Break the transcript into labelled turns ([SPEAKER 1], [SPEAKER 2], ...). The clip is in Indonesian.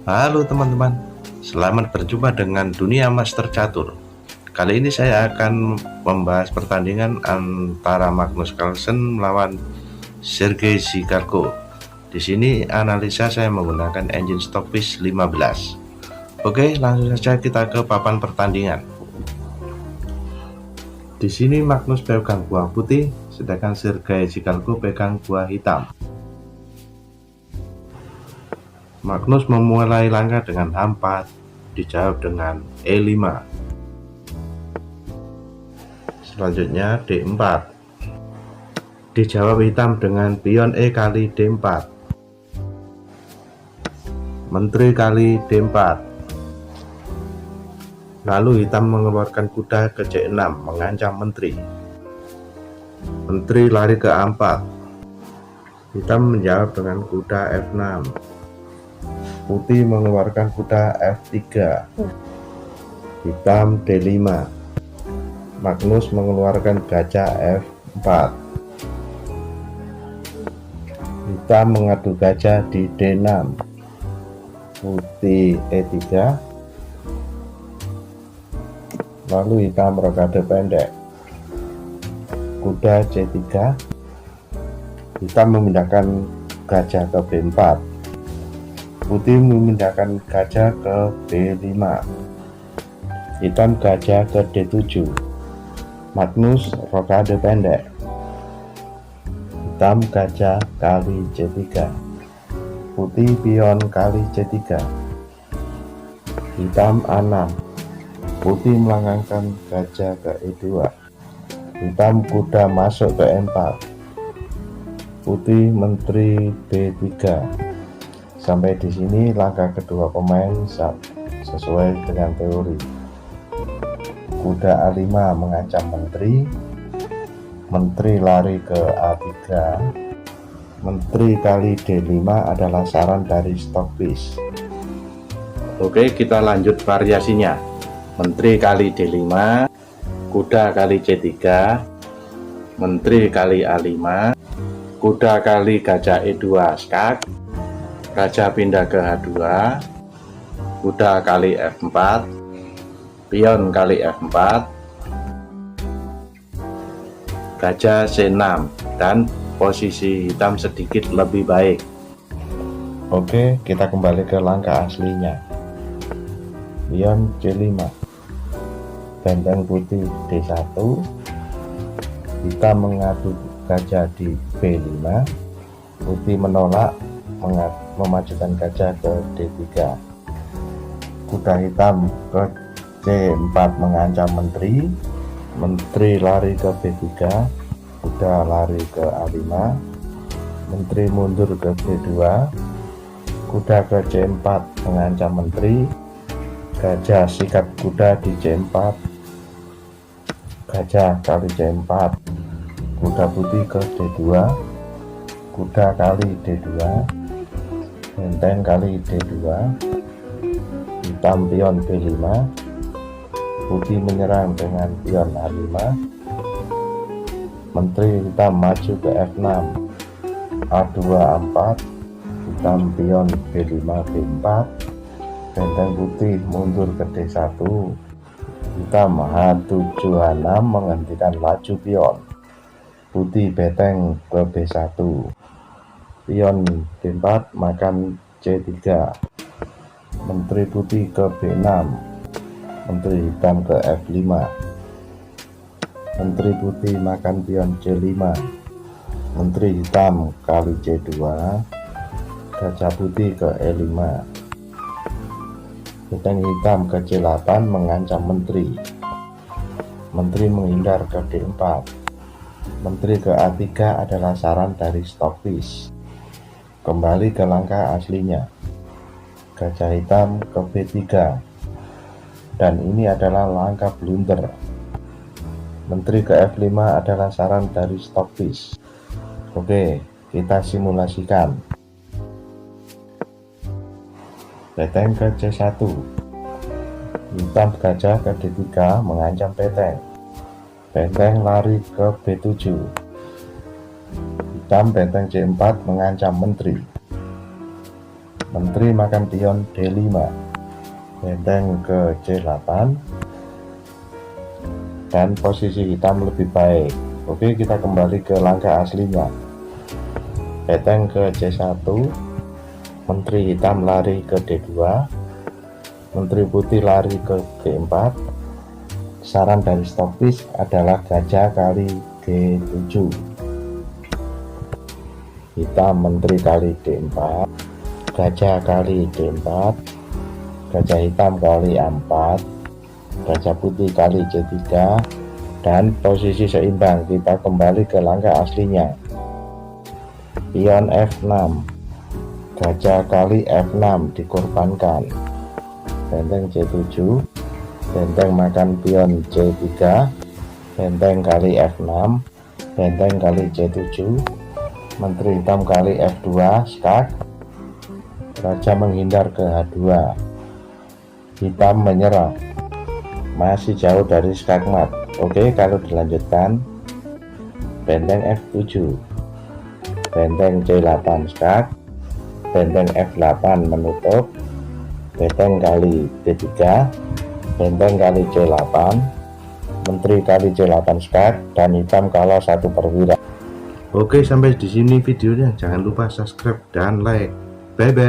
[SPEAKER 1] Halo teman-teman, selamat berjumpa dengan Dunia Master Catur. Kali ini saya akan membahas pertandingan antara Magnus Carlsen melawan Sergei Zygarko. Di sini analisa saya menggunakan engine Stockfish 15. Oke, langsung saja kita ke papan pertandingan. Di sini Magnus pegang buah putih, sedangkan Sergei Zygarko pegang buah hitam. Magnus memulai langkah dengan H4, dijawab dengan E5. Selanjutnya D4. Dijawab hitam dengan pion E kali D4. Menteri kali D4. Lalu hitam mengeluarkan kuda ke C6 mengancam menteri. Menteri lari ke A4. Hitam menjawab dengan kuda F6. Putih mengeluarkan kuda F3. Hitam D5. Magnus mengeluarkan gajah F4. Hitam mengadu gajah di D6. Putih E3. Lalu hitam rokade pendek. Kuda C3. Hitam memindahkan gajah ke B4. Putih memindahkan gajah ke B5. Hitam gajah ke D7. Magnus rokade pendek. Hitam gajah kali C3. Putih pion kali C3. Hitam A6. Putih melangkahkan gajah ke E2. Hitam kuda masuk ke E4. Putih menteri B3. Sampai di sini langkah kedua pemain sesuai dengan teori. Kuda A5 mengancam menteri. Menteri lari ke A3. Menteri kali D5 adalah saran dari Stockfish. Oke, kita lanjut variasinya. Menteri kali D5, kuda kali C3, menteri kali A5, kuda kali gajah E2 skak, gajah pindah ke H2, kuda kali F4, pion kali F4, gajah C6, dan posisi hitam sedikit lebih baik. Oke, kita kembali ke langkah aslinya. Pion C5, benteng putih D1, hitam mengadu gajah di B5, putih menolak memajukan gajah ke D3. Kuda hitam ke C4 mengancam menteri. Menteri lari ke B3. Kuda lari ke A5. Menteri mundur ke B2. Kuda ke C4 mengancam menteri. Gajah sikat kuda di C4. Gajah kali C4. Kuda putih ke D2. Kuda kali D2. Benteng kali D2. Hitam pion B5. Putih menyerang dengan pion A5. Menteri hitam maju ke F6. A2 A4. Hitam pion B5 B4. Benteng putih mundur ke D1. Hitam H7 H6 menghentikan laju pion. Putih beteng ke B1. Pion D4 makan C3. Menteri putih ke B6. Menteri hitam ke F5. Menteri putih makan pion C5. Menteri hitam kali C2. Gajah putih ke E5. Benteng hitam ke C8 mengancam menteri. Menteri menghindar ke D4. Menteri ke A3 adalah saran dari Stockfish. Kembali ke langkah aslinya. Gajah hitam ke B3. Dan ini adalah langkah blunder. Menteri ke F5 adalah saran dari Stockfish. Oke, kita simulasikan. Benteng ke C1. Hitam gajah ke D3 mengancam benteng. Benteng lari ke B7. Hitam benteng C4 mengancam menteri. Menteri makan pion D5, benteng ke C8, dan posisi hitam lebih baik. Oke, kita kembali ke langkah aslinya. Benteng ke C1, menteri hitam lari ke D2, menteri putih lari ke G4. Saran dari stopis adalah gajah kali G7, hitam menteri kali D4, gajah kali D4, gajah hitam kali A4, gajah putih kali C3, dan posisi seimbang. Kita kembali ke langkah aslinya. Pion F6, gajah kali F6 dikorbankan, benteng C7, benteng makan pion C3, benteng kali F6, benteng kali C7, menteri hitam kali F2, skak, raja menghindar ke H2, hitam menyerah, masih jauh dari skakmat. Oke, kalau dilanjutkan, benteng F7, benteng C8 skak, benteng F8 menutup, benteng kali D3, benteng kali C8, menteri kali C8 skak, dan hitam kalau 1 perwira. Oke, sampai di sini videonya. Jangan lupa subscribe dan like. Bye bye.